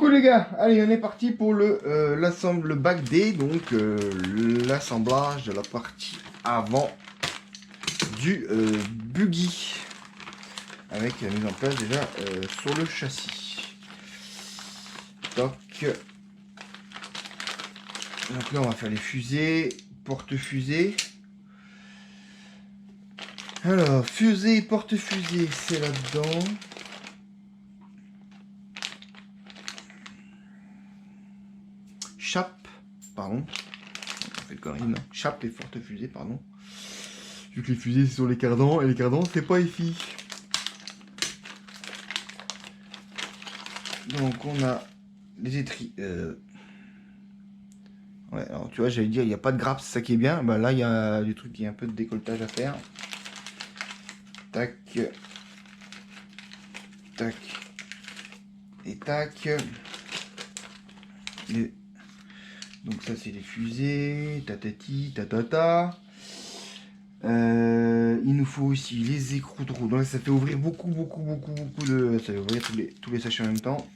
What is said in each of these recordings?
coup les gars, allez on est parti pour le bac D, donc l'assemblage de la partie avant du buggy avec la mise en place déjà sur le châssis. Toc. Donc là on va faire les fusées, porte-fusées. Alors fusée, porte-fusée, c'est là-dedans. Chape, pardon. On fait le connerie, non. Chape et porte-fusée, pardon. Vu que les fusées c'est sur les cardans et les cardans c'est pas EFI. Donc on a les étris. Ouais, alors tu vois, j'allais dire il n'y a pas de grappe, c'est ça qui est bien. Bah là il y a du truc qui est un peu de décolletage à faire. Tac. Tac. Et tac. Et... Donc ça c'est les fusées. Tatati, tatata. Il nous faut aussi les écrous de roue. Donc ça fait ouvrir beaucoup de... Ça fait ouvrir tous les sachets en même temps.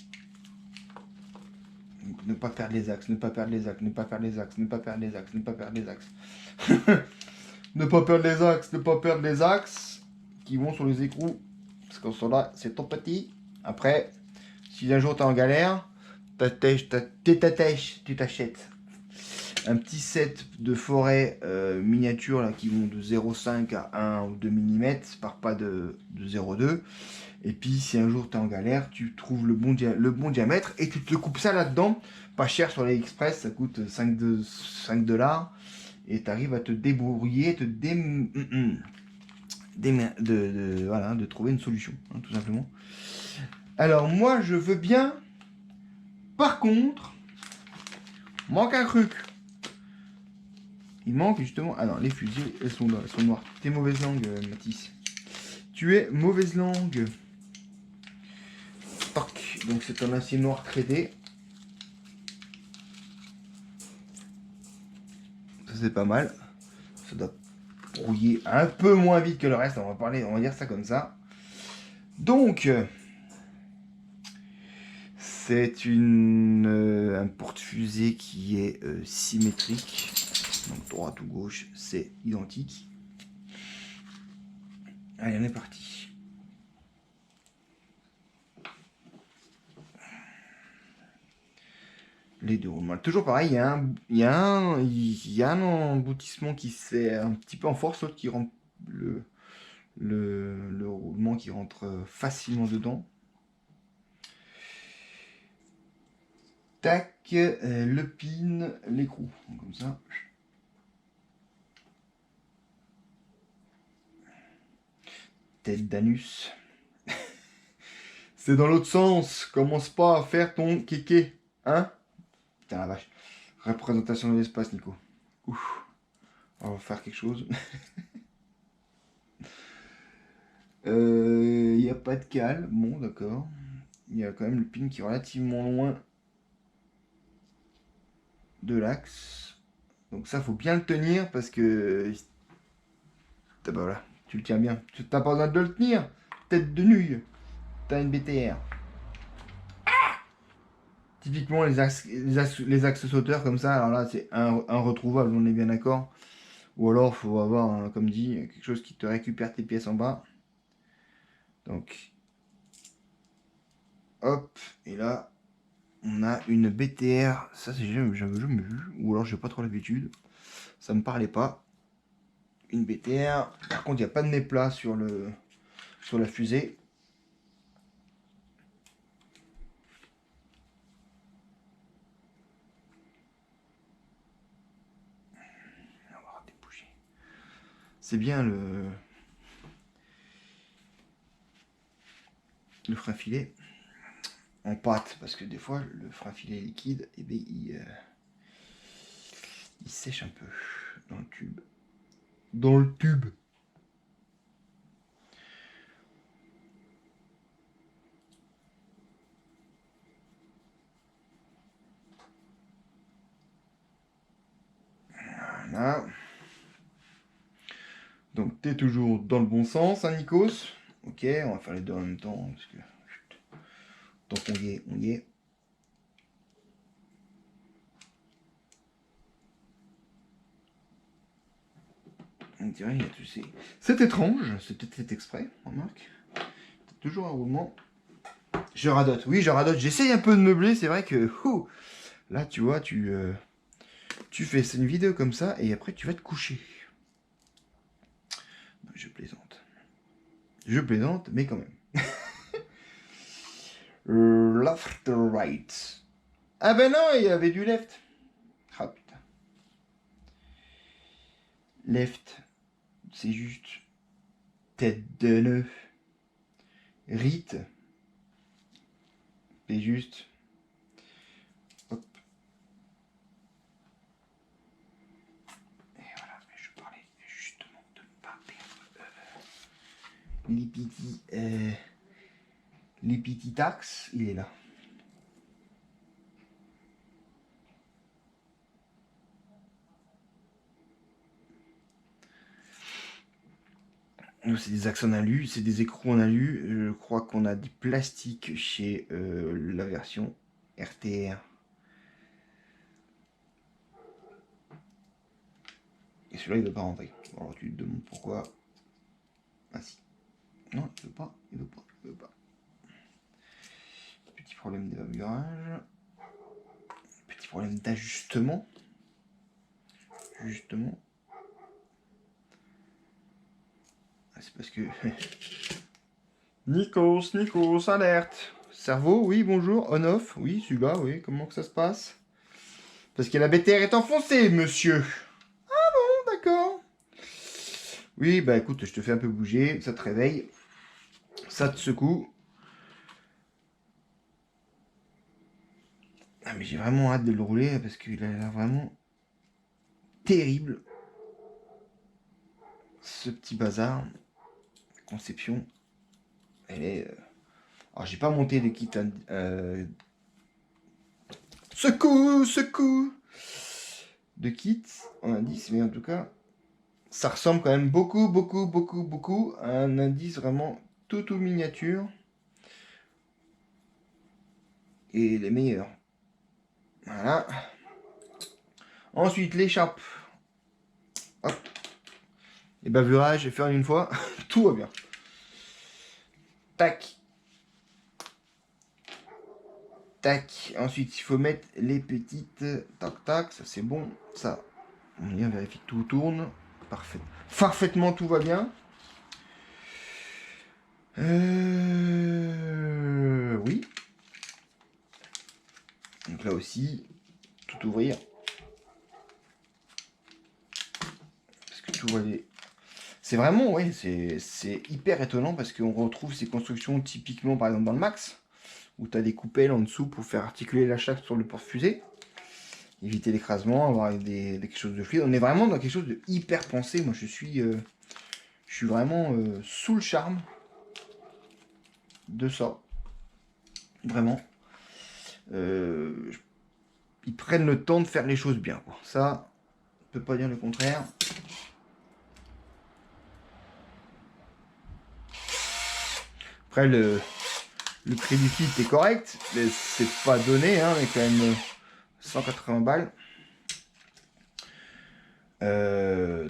Donc, ne pas perdre les axes, ne pas perdre les axes, ne pas perdre les axes, ne pas perdre les axes, ne pas perdre les axes. Ne pas perdre les axes, ne pas perdre les axes qui vont sur les écrous. Parce qu'en ce là c'est ton petit. Après, si un jour tu es en galère, tu t'achètes un petit set de forêt miniature là, qui vont de 0,5 à 1 ou 2 mm par pas de 0,2. Et puis si un jour tu es en galère, tu trouves le bon diamètre et tu te coupes ça là-dedans. Pas cher sur l'AliExpress, ça coûte 5 $. Et tu arrives à te débrouiller, voilà, de trouver une solution, hein, tout simplement. Alors moi je veux bien, par contre, manque un truc. Il manque justement... Ah non, les fusils, elles sont là, elles sont noires. T'es mauvaise langue, Mathis. Tu es mauvaise langue. Toc. Donc c'est un acier noir tradé. Ça c'est pas mal. Ça doit brouiller un peu moins vite que le reste. On va dire ça comme ça. Donc... c'est un porte-fusée qui est symétrique. Donc droite ou gauche, c'est identique. Allez, on est parti. Les deux roulements. Toujours pareil, il y a un emboutissement qui se fait un petit peu en force, l'autre qui rentre le roulement qui rentre facilement dedans. Tac, le pin, l'écrou, comme ça. Tête d'anus. C'est dans l'autre sens. Commence pas à faire ton kéké. Hein? Putain la vache. Représentation de l'espace, Nico. Ouf. On va faire quelque chose. Il n'y a pas de cale. Bon, d'accord. Il y a quand même le pin qui est relativement loin de l'axe. Donc ça, faut bien le tenir parce que... bah voilà, tu le tiens bien. Tu n'as pas besoin de le tenir. Tête de nuit. T'as une BTR. Typiquement, les axes sauteurs comme ça, alors là, c'est inretrouvable, on est bien d'accord. Ou alors, faut avoir, comme dit, quelque chose qui te récupère tes pièces en bas. Donc, hop, et là, on a une BTR. Ça, c'est jamais vu. Ou alors, j'ai pas trop l'habitude. Ça me parlait pas. Une BTR. Par contre, il n'y a pas de nez plat sur la fusée. C'est bien le frein filet en pâte, parce que des fois le frein filet liquide, eh bien, il sèche un peu dans le tube. Dans le tube. Voilà. Donc t'es toujours dans le bon sens, hein, Nikos. Ok, on va faire les deux en même temps, parce que tant qu'on y est, on y est. On dirait, tu sais. C'est étrange, c'est peut-être fait exprès, remarque. Toujours un roulement. Je radote, oui, je radote. J'essaye un peu de meubler, c'est vrai que là, tu vois, tu fais une vidéo comme ça et après tu vas te coucher. Je plaisante. Je plaisante, mais quand même. Left right. Ah ben non, il y avait du left. Ah putain. Left, c'est juste tête de nœud. Rite, c'est juste. Hop. Et voilà, je parlais justement de ne pas perdre les petits taxes. Il est là. C'est des axes en alu, c'est des écrous en alu. Je crois qu'on a du plastique chez la version RTR. Et celui-là, il ne veut pas rentrer. Alors tu te demandes pourquoi. Ah si. Non, il ne veut pas, il ne veut pas, il ne veut pas. Petit problème d'évaluage. Petit problème d'ajustement. Justement. Ah, c'est parce que... Nikos, alerte. Cerveau, oui, bonjour. On-off, oui, celui-là, oui. Comment que ça se passe? Parce que la BTR est enfoncée, monsieur. Ah bon, d'accord. Oui, bah écoute, je te fais un peu bouger, ça te réveille, ça te secoue. Ah mais j'ai vraiment hâte de le rouler parce qu'il a l'air vraiment terrible. Ce petit bazar, la conception, elle est... Alors j'ai pas monté de kit... Secoue de kit en indice, mais en tout cas, ça ressemble quand même beaucoup à un indice vraiment tout miniature. Et les meilleurs. Voilà. Ensuite, l'écharpe. Hop. Les bavurages, je vais faire une fois. Tout va bien. Tac. Tac. Ensuite, il faut mettre les petites... Tac, tac. Ça, c'est bon. Ça, on vient vérifier que tout tourne. Parfait. Parfaitement, tout va bien. Oui. Donc là aussi, tout ouvrir. Parce que tout va aller... C'est vraiment, ouais, c'est hyper étonnant parce qu'on retrouve ces constructions typiquement, par exemple, dans le Max, où tu as des coupelles en dessous pour faire articuler la chape sur le porte-fusée, éviter l'écrasement, avoir quelque chose de fluide. On est vraiment dans quelque chose de hyper pensé. Moi, je suis vraiment sous le charme de ça. Vraiment. Ils prennent le temps de faire les choses bien, quoi. Ça, on peut pas dire le contraire. Après, le prix du kit est correct, mais c'est pas donné, hein, mais quand même 180 balles.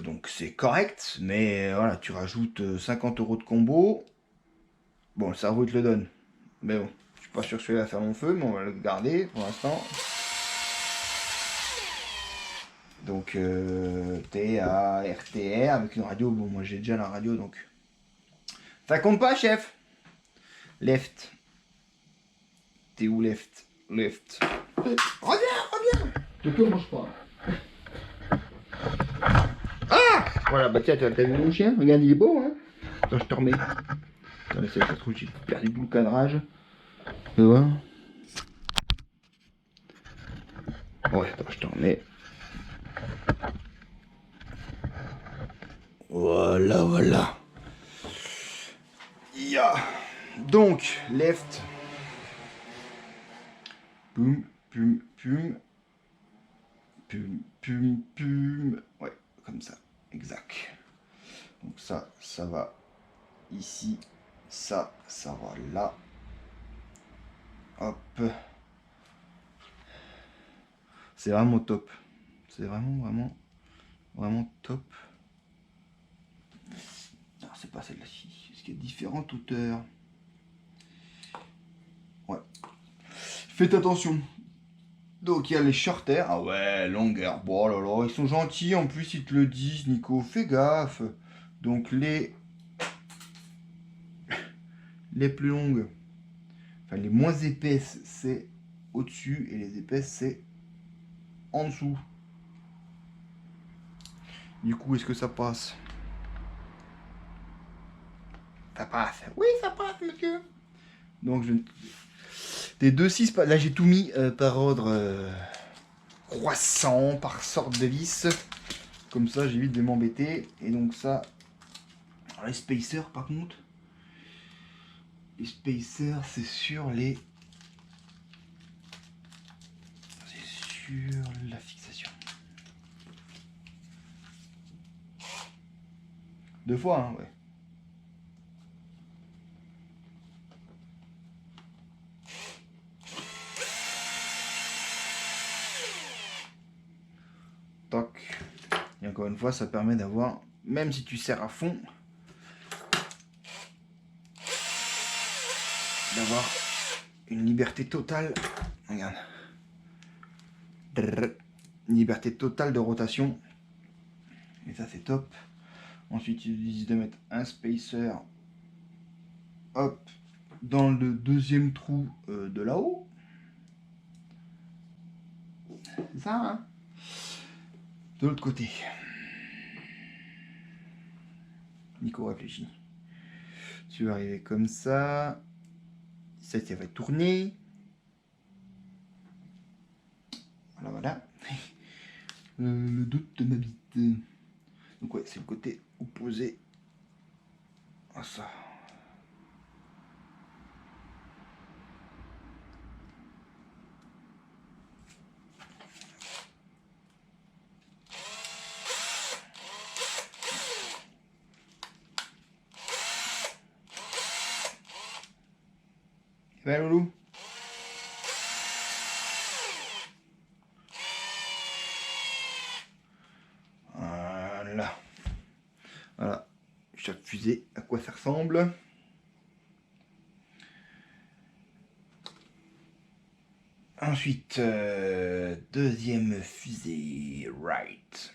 Donc c'est correct, mais voilà, tu rajoutes 50 € de combo. Bon, le cerveau il te le donne. Mais bon, je suis pas sûr que celui-là va faire mon feu, mais on va le garder pour l'instant. Donc t'es à RTR avec une radio. Bon, moi j'ai déjà la radio donc. Ça compte pas, chef. Left. T'es où, left? Left. Reviens. Tu peux, mange pas. Ah! Voilà, bah tiens, t'as vu mon chien? Regarde, il est beau, hein? Attends, je te remets. Attends, ça se trouve, j'ai perdu tout le cadrage. Tu vois? Ouais, attends, je te remets. Voilà. Ya. Donc, left. Pum. Ouais, comme ça. Exact. Donc ça va ici. Ça va là. Hop. C'est vraiment top. C'est vraiment top. pas celle-ci. Est-ce qu'il y a différentes hauteurs? Ouais. Faites attention. Donc il y a les shorters. Ah ouais, longueur. Bon là là, ils sont gentils. En plus, ils te le disent, Nico. Fais gaffe. Donc les plus longues, enfin les moins épaisses, c'est au-dessus. Et les épaisses, c'est en dessous. Du coup, est-ce que ça passe? Ça passe. Oui, ça passe, monsieur. Donc, des 2,6, là j'ai tout mis par ordre croissant, par sorte de vis. Comme ça, j'évite de m'embêter. Et donc ça, alors les spacers par contre, les spacers c'est sur les... C'est sur la fixation. 2 fois, hein, ouais. Toc. Et encore une fois, ça permet d'avoir, même si tu serres à fond, d'avoir une liberté totale. Regarde. Une liberté totale de rotation. Et ça, c'est top. Ensuite, ils disent de mettre un spacer, hop, dans le deuxième trou de là-haut. C'est ça, hein? De l'autre côté. Nico réfléchit. Tu vas arriver comme ça. Ça va tourner. Voilà, voilà. Le doute de ma bite. Donc ouais, c'est le côté opposé à ça. Ça va, loulou? Voilà. Voilà. Chaque fusée, à quoi ça ressemble. Ensuite, deuxième fusée, right.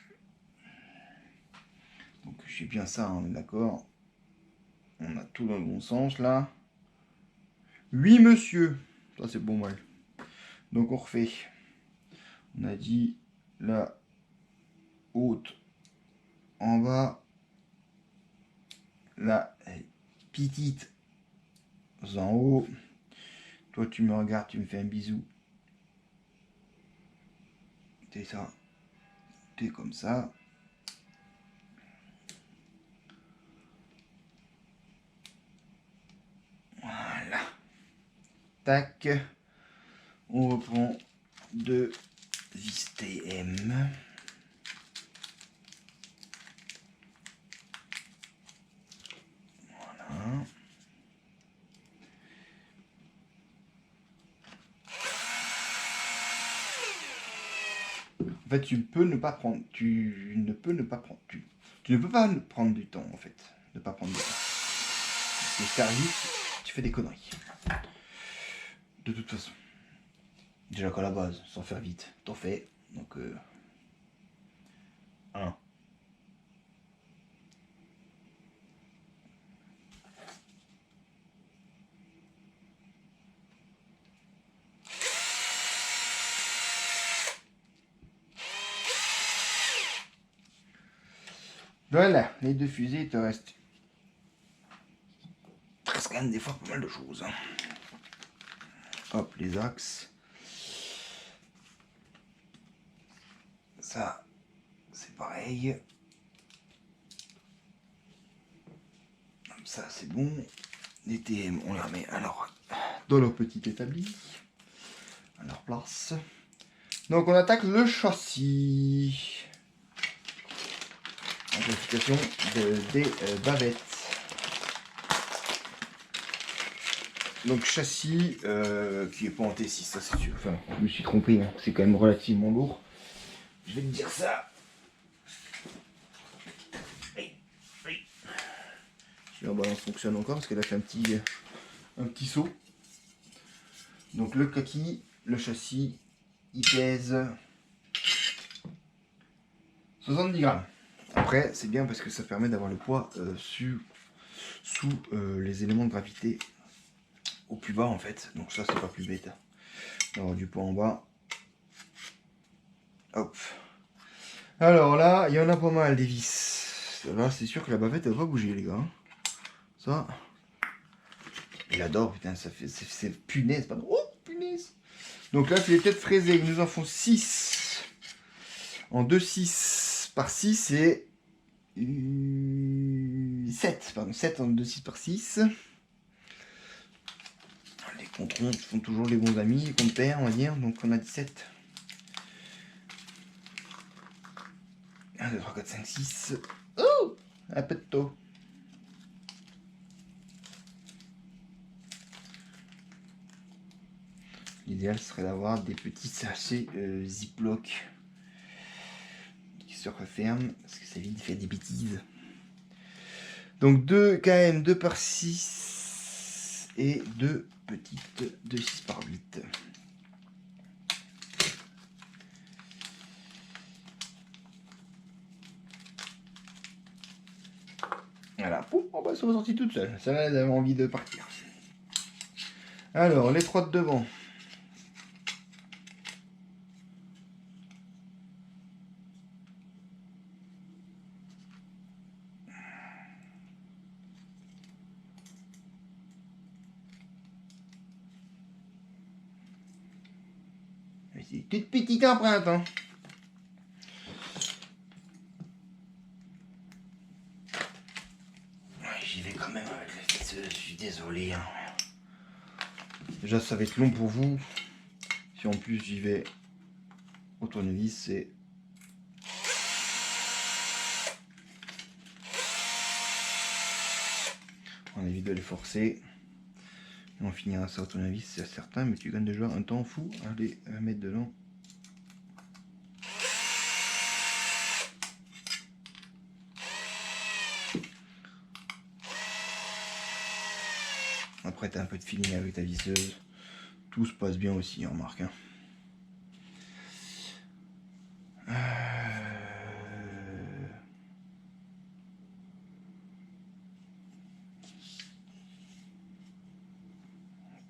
Donc j'ai bien ça, on est d'accord. On a tout dans le bon sens là. Oui monsieur. Ça c'est bon mal. Donc on refait. On a dit la haute en bas. La petite en haut. Toi tu me regardes, tu me fais un bisou. T'es ça. T'es comme ça. Voilà. Tac. On reprend 2 vis TM. Voilà. En fait, tu peux ne pas prendre. Tu ne peux ne pas prendre. Tu ne peux pas prendre du temps, en fait. Ne pas prendre du temps. Si tu faire vite, tu fais des conneries. De toute façon. Déjà qu'à la base, sans faire vite, t'en fais. Donc, 1. Voilà, les 2 fusées, il te reste presque quand même des fois pas mal de choses. Hop, les axes. Ça, c'est pareil. Ça, c'est bon. Les TM, on les remet alors dans leur petit établi. À leur place. Donc, on attaque le châssis. Amplification des bavettes. Donc châssis qui est pas en T6, ça c'est sûr. Enfin, je me suis trompé, hein. C'est quand même relativement lourd. Je vais te dire ça. Si la balance fonctionne encore, parce qu'elle a fait un petit saut. Donc le kaki, le châssis, il pèse 70 grammes. Après, c'est bien parce que ça permet d'avoir le poids sous les éléments de gravité au plus bas en fait. Donc ça, c'est pas plus bête d'avoir du poids en bas. Hop. Alors là, il y en a pas mal des vis. Là, c'est sûr que la bavette, elle va pas bouger, les gars. Ça, il adore, putain, ça fait, c'est punaise, pardon. Oh, punaise. Donc là, c'est les têtes fraisées. Ils nous en font 6. En 2, 6 par 6, c'est 7. Pardon, 7 en 2, 6 par 6. Les comptes font toujours les bons amis, les comptes pairs, on va dire. Donc on a 17. 1, 2, 3, 4, 5, 6. Oh, un peu de taux. L'idéal serait d'avoir des petits sachets Ziploc qui se referment parce que ça évite de faire des bêtises. Donc 2 KM 2 par 6 et 2 petites de 6 par 8. Voilà, pouf, on va se ressortir toute seule. Celle-là, elle avait envie de partir. Alors, les 3 de devant. C'est toute petite empreinte, hein. J'y vais quand même avec la fisseuse, je suis désolé. Hein. Déjà, ça va être long pour vous. Si en plus j'y vais au tournevis, c'est... On évite de les forcer. Et on finira ça au tournevis, c'est certain, mais tu gagnes déjà un temps fou à les mettre dedans. Après, tu as un peu de feeling avec ta visseuse. Tout se passe bien aussi, on remarque. Hein.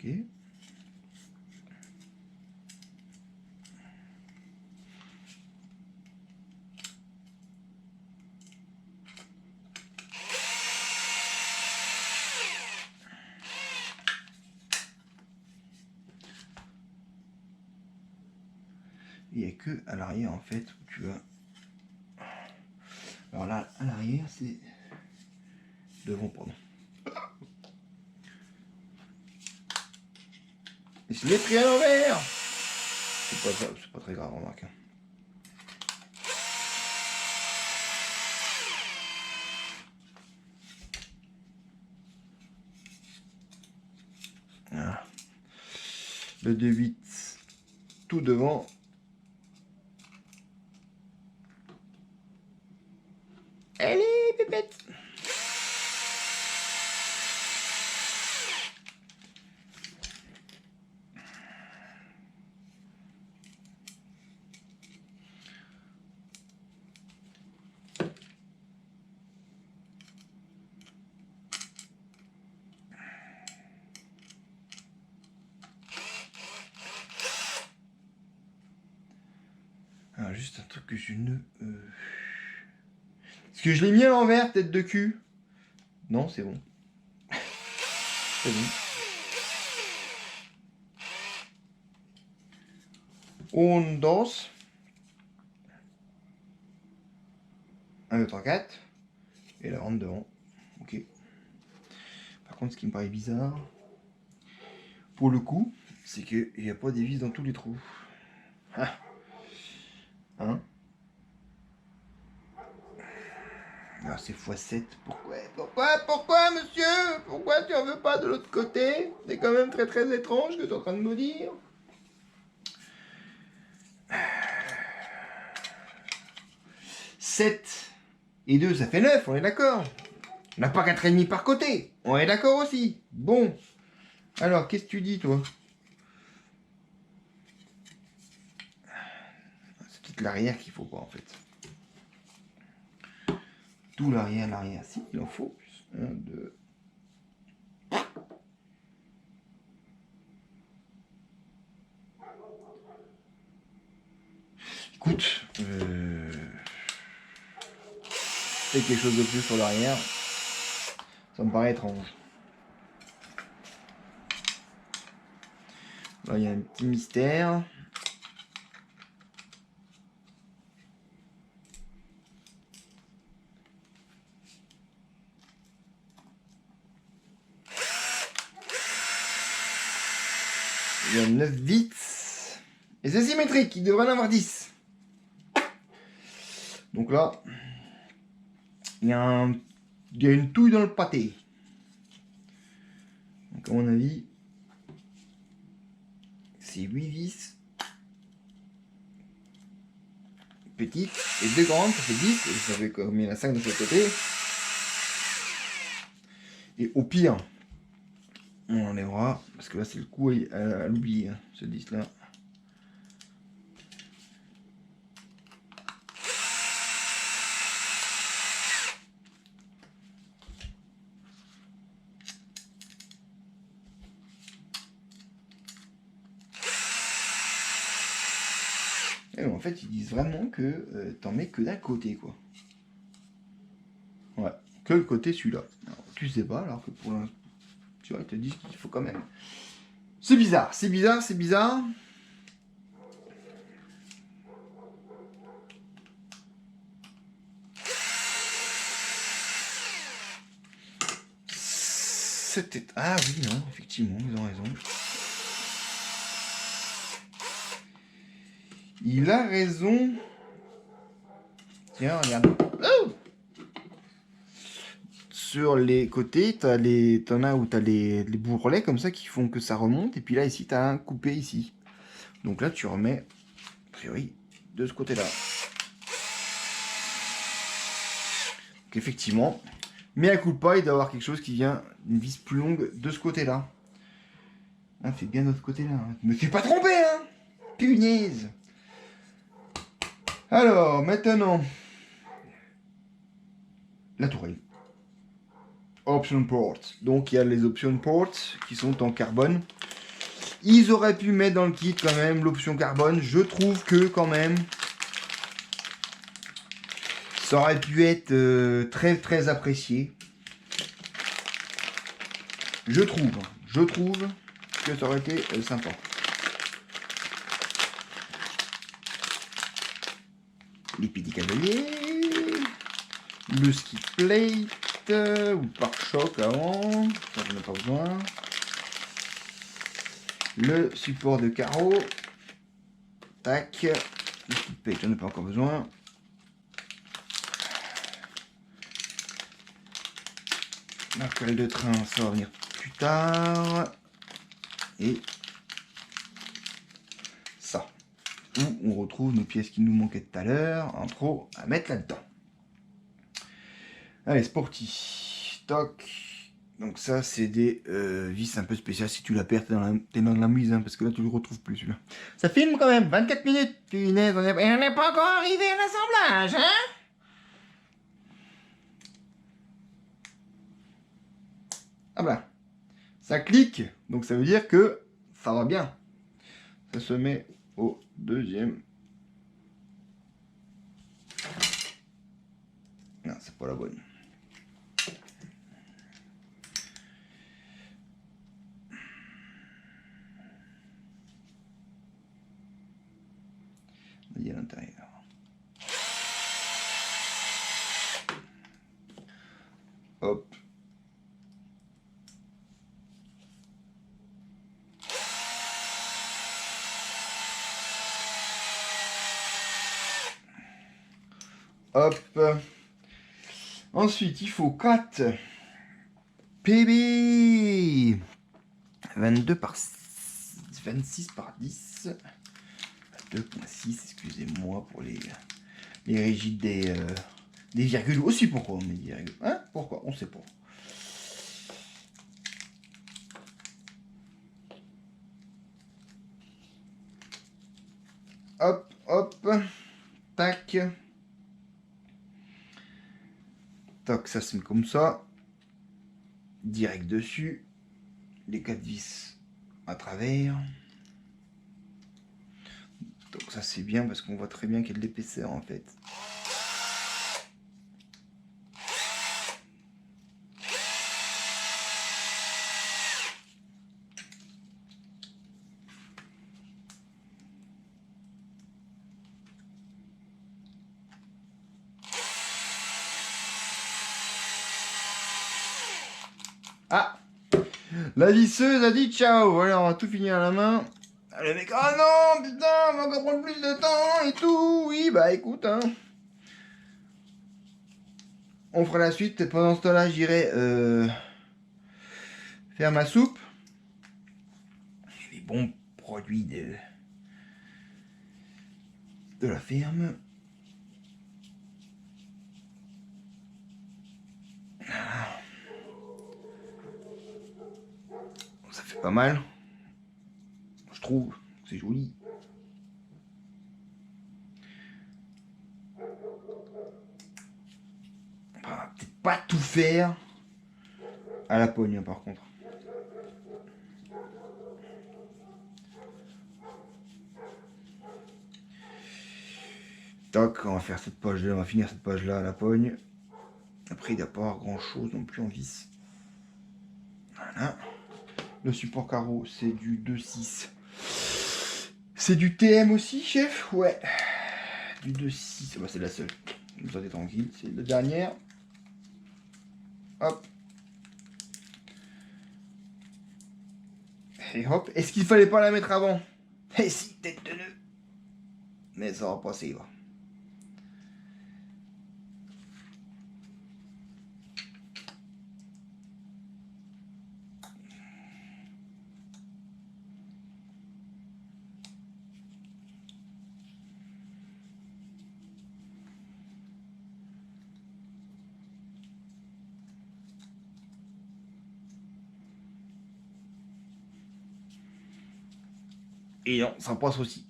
Ok. Il n'y a que à l'arrière en fait où tu as... Alors là, à l'arrière, c'est... Devant, pardon. Et je l'ai pris à l'envers. C'est pas très grave, remarque. Hein. Voilà. Le 2-8 tout devant. Allez, pépette. Alors, juste un truc que je ne... Est-ce que je l'ai mis à l'envers, tête de cul? Non, c'est bon. C'est bon. On danse. 1, 2, 3, 4. Et la rentre devant. Ok. Par contre, ce qui me paraît bizarre, pour le coup, c'est qu'il n'y a pas des vis dans tous les trous. Ah. Hein? Alors c'est x7. Pourquoi, monsieur? Pourquoi tu en veux pas de l'autre côté? C'est quand même très très étrange ce que tu es en train de me dire. « 7 et 2, ça fait 9, on est d'accord. On n'a pas 4,5 par côté. On est d'accord aussi. Bon. Alors, qu'est-ce que tu dis, toi? C'est peut-être l'arrière qu'il faut pas, en fait. Tout l'arrière. Si, il en faut. 1, 2. Écoute, fais quelque chose de plus sur l'arrière. Ça me paraît étrange. Là, il y a un petit mystère. Il y a 9 bits. Et c'est symétrique, il devrait en avoir 10. Donc là, il y a une touille dans le pâté. Donc à mon avis, c'est 8 vis petites et 2 grandes, ça fait 10. Et ça fait combien? Il y en a 5 de chaque côté. Et au pire, on enlèvera, parce que là c'est le coup à l'oublier, hein, ce 10 là. Et en fait, ils disent vraiment que t'en mets que d'un côté, quoi. Ouais, que le côté celui-là. Tu sais pas, alors que pour l'instant, tu vois, ils te disent qu'il faut quand même. C'est bizarre, c'est bizarre, c'est bizarre. C'était... Ah oui, non, effectivement, ils ont raison. Il a raison. Tiens, regarde. Oh, sur les côtés, t'en as où t'as les bourrelets comme ça qui font que ça remonte. Et puis là, ici, t'as un coupé ici. Donc là, tu remets, a priori, de ce côté-là. Donc effectivement, mais à coup de pas, il doit y avoir quelque chose qui vient, une vis plus longue de ce côté-là. Ah, fais bien de l'autre côté-là. Hein. Je me suis pas trompé, hein. Punaise. Alors, maintenant, la tourelle. Option port. Donc il y a les option ports qui sont en carbone. Ils auraient pu mettre dans le kit quand même l'option carbone. Je trouve que quand même, ça aurait pu être très très apprécié. Je trouve que ça aurait été sympa. Les petits cavaliers, le ski plate ou pare-choc avant, ça j'en ai pas besoin. Le support de carreau, tac, le ski plate j'en ai pas encore besoin. La colle de train, ça va venir plus tard. Et ça, où on retrouve nos pièces qui nous manquaient tout à l'heure, en trop à mettre là-dedans. Allez, sporty, toc. Donc ça, c'est des vis un peu spéciales. Si tu la perds, t'es dans la mise, hein, parce que là, tu le retrouves plus, celui-là. Ça filme quand même, 24 minutes. Punaise, on n'est pas encore arrivé à l'assemblage, hein. Ah bah, ça clique, donc ça veut dire que ça va bien. Ça se met au deuxième. Non, c'est pas la bonne. On dit à l'intérieur. Hop. Hop. Ensuite, il faut 4 PB 22 par 26 par 10. 2.6, excusez-moi pour les rigides Des virgules aussi, pourquoi on met des virgules? Hein? Pourquoi? On sait pas. Hop, hop. Tac. Tac, ça se met comme ça. Direct dessus. Les 4 vis à travers. Donc ça c'est bien parce qu'on voit très bien qu'il y a de l'épaisseur en fait. Ah, la visseuse a dit ciao. Voilà, on va tout finir à la main. Le mec, oh non, putain, on va encore prendre plus de temps et tout. Oui, bah écoute, hein. On fera la suite. Pendant ce temps-là, j'irai faire ma soupe. Les bons produits de la ferme. Ça fait pas mal. Je trouve. C'est joli. On va peut-être pas tout faire à la pogne, par contre. Toc, on va faire cette page-là, on va finir cette page-là à la pogne. Après, il n'y a pas grand-chose non plus en vis. Voilà. Le support carreau, c'est du 2,6. C'est du TM aussi, chef? Ouais. Du 2,6. Bah, c'est la seule. Vous êtes tranquille. C'est la dernière. Hop. Et hop. Est-ce qu'il fallait pas la mettre avant? Eh si, tête de nœud. Mais ça va passer, va. Et non, ça passe aussi.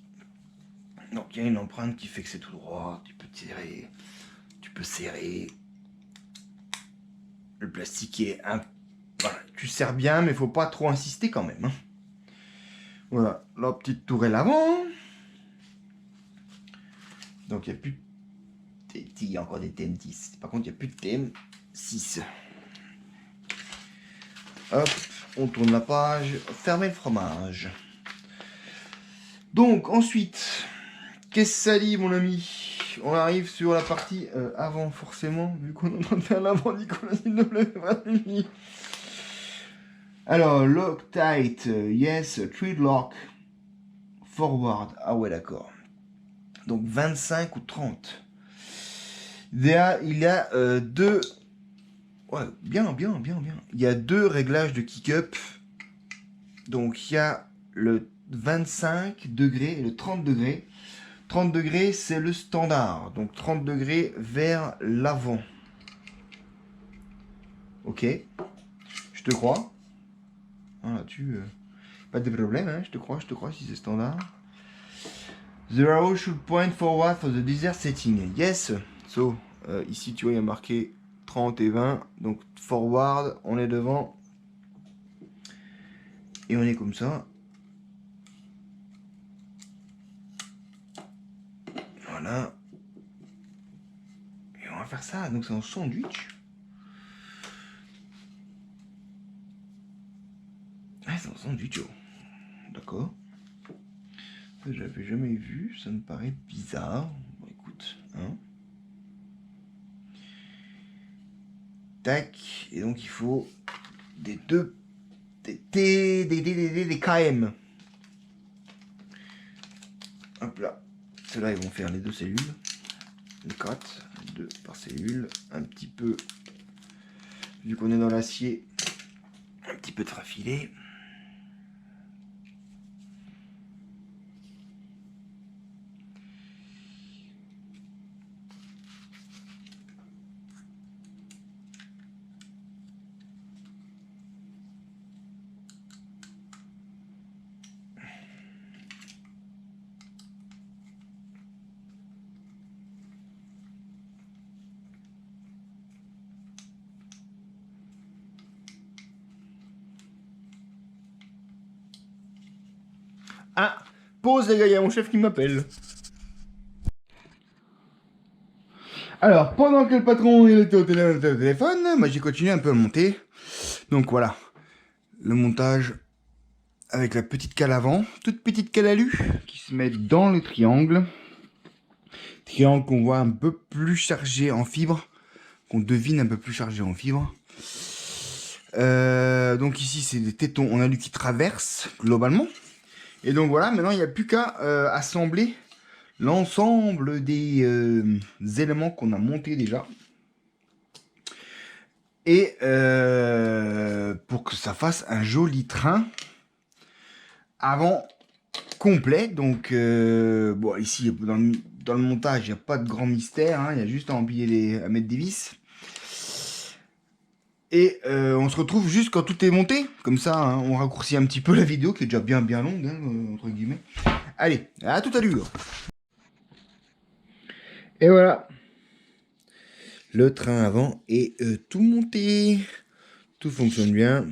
Donc il y a une empreinte qui fait que c'est tout droit. Tu peux tirer, tu peux serrer. Le plastique est un... Voilà, tu serres bien, mais faut pas trop insister quand même. Hein. Voilà, la petite tourelle avant. Donc il n'y a plus de... Il y a encore des TM10. Par contre, il n'y a plus de TM6. Hop, on tourne la page. Fermer le fromage. Donc ensuite, qu'est-ce que ça dit mon ami? On arrive sur la partie avant forcément, vu qu'on est en train de faire l'avant, Nicolas, s'il te plaît, vas-y. Alors, Loctite, yes, thread lock, forward, ah ouais d'accord. Donc 25 ou 30. Il y a deux... Ouais, bien. Il y a deux réglages de kick-up. Donc il y a le 25 degrés et le 30 degrés. 30 degrés, c'est le standard. Donc 30 degrés vers l'avant. Ok. Je te crois. Ah, là-dessus, pas de problème, hein. Je te crois si c'est standard. The arrow should point forward for the desired setting. Yes. So, ici, tu vois, il y a marqué 30 et 20. Donc, forward, on est devant. Et on est comme ça. Voilà. Et on va faire ça. Donc, c'est un sandwich. Ah, c'est un sandwich, oh. D'accord. Ça, je l'avais jamais vu. Ça me paraît bizarre. Bon, écoute, hein. Tac. Et donc, il faut des KM. Hop là. Ceux-là, ils vont faire les deux cellules. Les 4. 2 par cellule. Un petit peu, vu qu'on est dans l'acier, un petit peu de frafilet. Ah, pause les gars, il y a mon chef qui m'appelle. Alors, pendant que le patron il était au téléphone, moi j'ai continué un peu à monter. Donc voilà, le montage avec la petite cale avant, toute petite cale alu qui se met dans le triangle. Triangle qu'on voit un peu plus chargé en fibres, qu'on devine un peu plus chargé en fibres. Donc ici c'est des tétons en alu qui traversent globalement. Et donc voilà, maintenant il n'y a plus qu'à assembler l'ensemble des éléments qu'on a montés déjà. Et pour que ça fasse un joli train avant complet. Donc bon, ici dans le montage il n'y a pas de grand mystère, hein, il y a juste à empiler à mettre des vis. Et on se retrouve juste quand tout est monté. Comme ça, hein, on raccourcit un petit peu la vidéo qui est déjà bien longue, hein, entre guillemets. Allez, à tout à l'heure. Et voilà. Le train avant est tout monté. Tout fonctionne bien.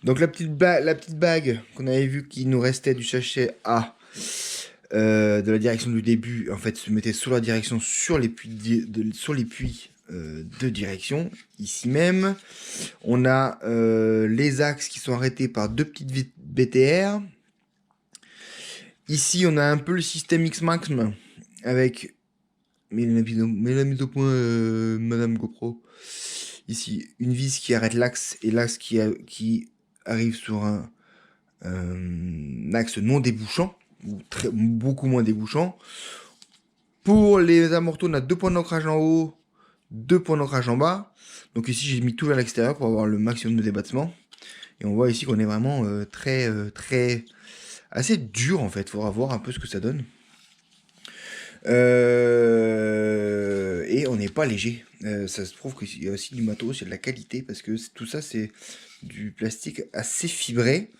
Donc la petite bague qu'on avait vu qui nous restait du sachet A de la direction du début, en fait, se mettait sur la direction sur les puits de direction. Ici même, on a les axes qui sont arrêtés par deux petites BTR. Ici, on a un peu le système X-Max avec la mise au point, Madame GoPro. Ici, une vis qui arrête l'axe et l'axe qui arrive sur un axe non débouchant, ou beaucoup moins débouchant. Pour les amortos, on a 2 points d'ancrage en haut, 2 points d'ancrage en bas. Donc ici, j'ai mis tout vers l'extérieur pour avoir le maximum de débattement. Et on voit ici qu'on est vraiment assez dur en fait. Il faudra voir un peu ce que ça donne. Et on n'est pas léger. Ça se prouve qu'il y a aussi du matos, il y a de la qualité, parce que tout ça, c'est du plastique assez fibré.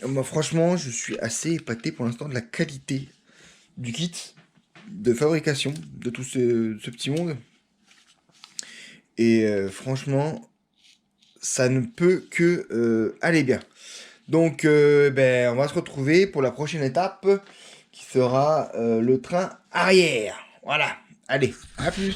Moi, franchement, je suis assez épaté pour l'instant de la qualité du kit de fabrication de tout ce petit monde. Et franchement, ça ne peut que aller bien. Donc, on va se retrouver pour la prochaine étape qui sera le train arrière. Voilà. Allez, à plus.